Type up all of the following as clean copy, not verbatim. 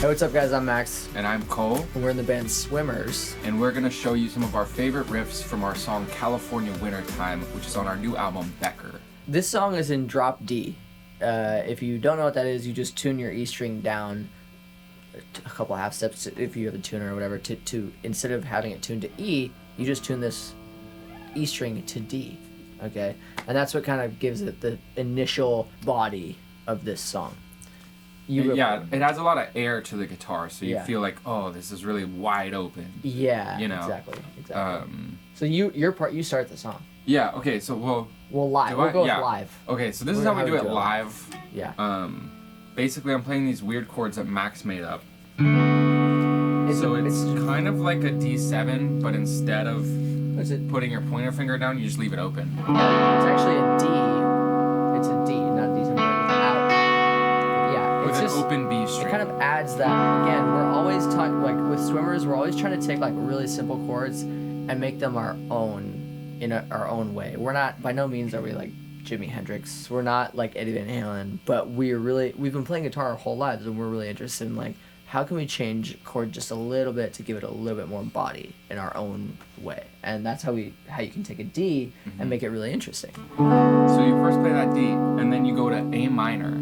Hey, what's up, guys? I'm Max. And I'm Cole. And we're in the band SWMRS. And we're going to show you some of our favorite riffs from our song California Wintertime, which is on our new album, Becker. This song is in drop D. If you don't know what that is, you just tune your E string down a couple half steps, if you have a tuner or whatever, to instead of having it tuned to E, you just tune this E string to D, okay? And that's what kind of gives it the initial body of this song. It has a lot of air to the guitar, so you feel like, oh, this is really wide open. Yeah, you know? Exactly. So you start the song. Yeah, okay, so we'll go with live. Okay, so this is how we do it live. Yeah. Basically, I'm playing these weird chords that Max made up. It's kind of like a D7, but instead of putting your pointer finger down, you just leave it open. It's actually a D. It's a D, not a D7. With an open B string. It kind of adds that. Again, we're always talking, like with SWMRS, we're always trying to take like really simple chords and make them our own, in our own way. We're not, by no means are we like Jimi Hendrix. We're not like Eddie Van Halen, but we've been playing guitar our whole lives, and we're really interested in like, how can we change chord just a little bit to give it a little bit more body in our own way? And that's how you can take a D and make it really interesting. So you first play that D, and then you go to A minor.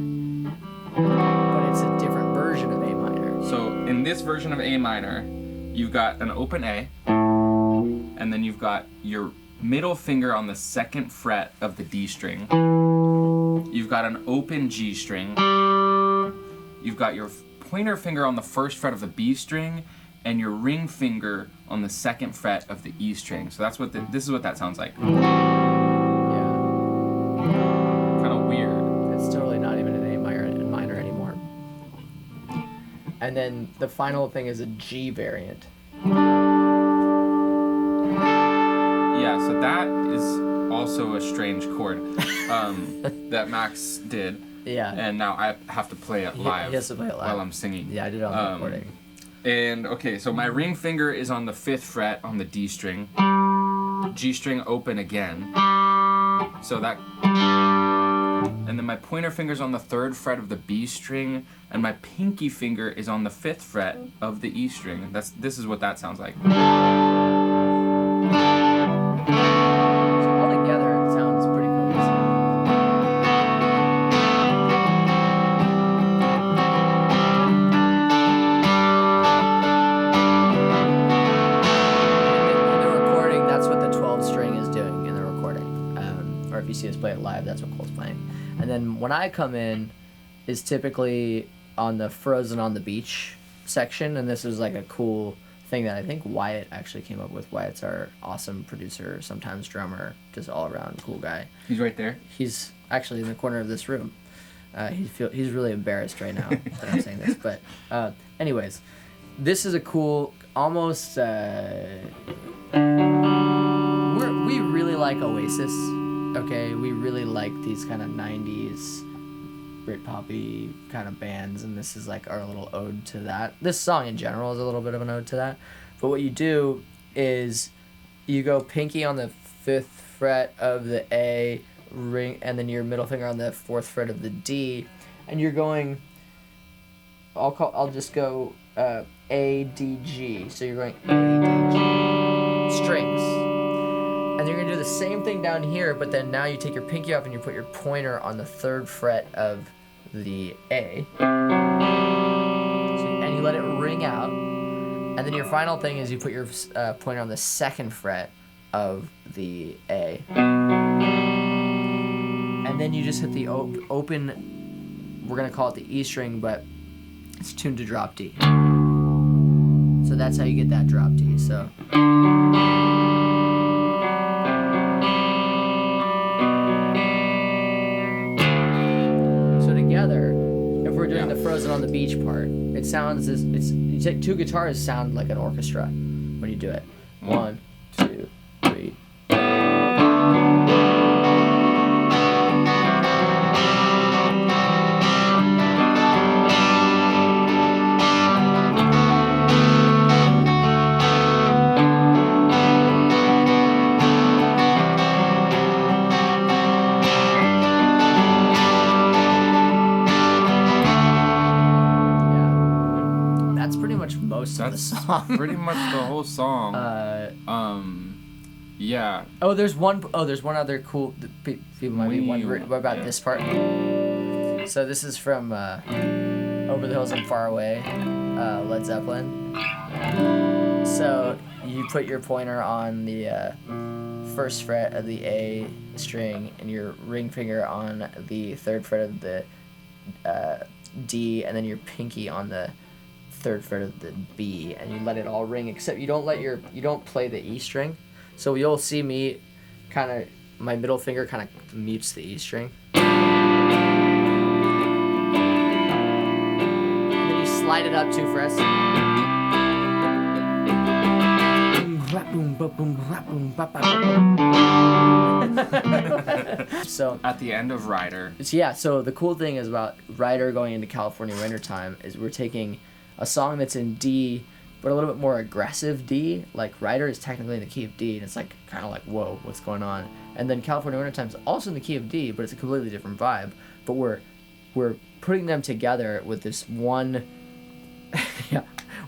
But it's a different version of A minor. So in this version of A minor, you've got an open A, and then you've got your middle finger on the second fret of the D string. You've got an open G string. You've got your pointer finger on the first fret of the B string, and your ring finger on the second fret of the E string. So that's what this is what that sounds like. Yeah. Kind of weird. It's totally not even an A minor anymore. And then the final thing is a G variant. Yeah, so that is also a strange chord that Max did. Yeah. And now I have to play it live. He has to play it live while I'm singing. Yeah, I did it on the recording. And okay, so my ring finger is on the 5th fret on the D string. G string open again. So that, and then my pointer finger's on the 3rd fret of the B string, and my pinky finger is on the 5th fret of the E string. This is what that sounds like. So all together, it sounds pretty cohesive. In the recording, that's what the 12 string is doing in the recording. Or if you see us play it live, that's what Cole's playing. And then when I come in, is typically on the Frozen on the Beach section, and this is like a cool thing that I think Wyatt actually came up with. Wyatt's our awesome producer, sometimes drummer, just all around cool guy. He's right there. He's actually in the corner of this room. He's really embarrassed right now that I'm saying this, but anyways, this is a cool, almost we really like Oasis. Okay, we really like these kind of 90s Britpoppy kind of bands, and this is like our little ode to that. This song in general is a little bit of an ode to that. But what you do is you go pinky on the 5th fret of the A ring, and then your middle finger on the 4th fret of the D, and you're going. I'll just go A D G. So you're going A D G strings. And you're going to do the same thing down here, but then now you take your pinky off and you put your pointer on the 3rd fret of the A. And you let it ring out. And then your final thing is you put your pointer on the 2nd fret of the A. And then you just hit the open, we're going to call it the E string, but it's tuned to drop D. So that's how you get that drop D. So together, if we're doing the Frozen on the Beach part, it sounds you take two guitars sound like an orchestra when you do it. 1, 2, 3. most of the That's song. pretty much the whole song. Yeah. There's one other cool. People might be wondering about this part. So this is from Over the Hills and Far Away, Led Zeppelin. So you put your pointer on the first fret of the A string and your ring finger on the third fret of the D, and then your pinky on the third fret of the B, and you let it all ring, except you don't play the E string. So you'll see me my middle finger kind of mutes the E string. And then you slide it up 2 frets. So At the end of Rider. So the cool thing is about Rider going into California Wintertime is we're taking a song that's in D, but a little bit more aggressive D. Like Rider is technically in the key of D, and it's like kind of like, whoa, what's going on? And then California Wintertime is also in the key of D, but it's a completely different vibe. But we're putting them together with this one.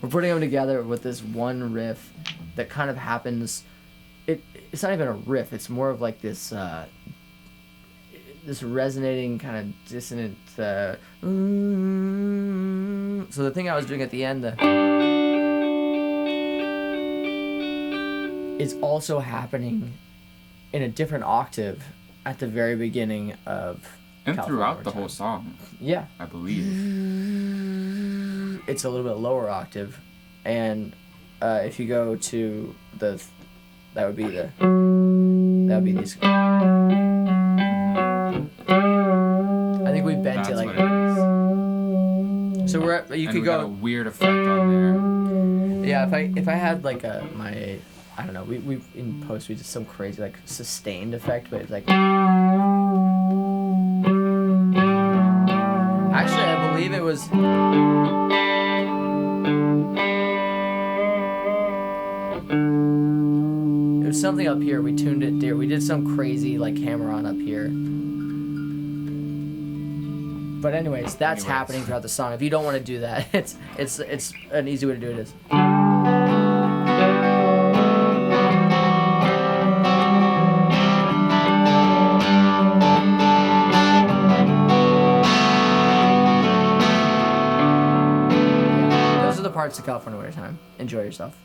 We're putting them together with this one riff that kind of happens. It's not even a riff. It's more of like this this resonating kind of dissonant. So the thing I was doing at the end is also happening in a different octave at the very beginning of. And California throughout the Wintertime. whole song. Yeah. I believe. It's a little bit lower octave, and if you go to that would be these. I think we bent it That's like what it is. so. You could got a go. weird effect on there. Yeah, if I had like my I don't know, we in post we did some crazy like sustained effect, but it's like. Actually, I believe it was. It was something up here. We tuned it there. We did some crazy like hammer on up here. But anyways, that's happening throughout the song. If you don't want to do that, it's an easy way to do it is. Those are the parts of California Wintertime. Enjoy yourself.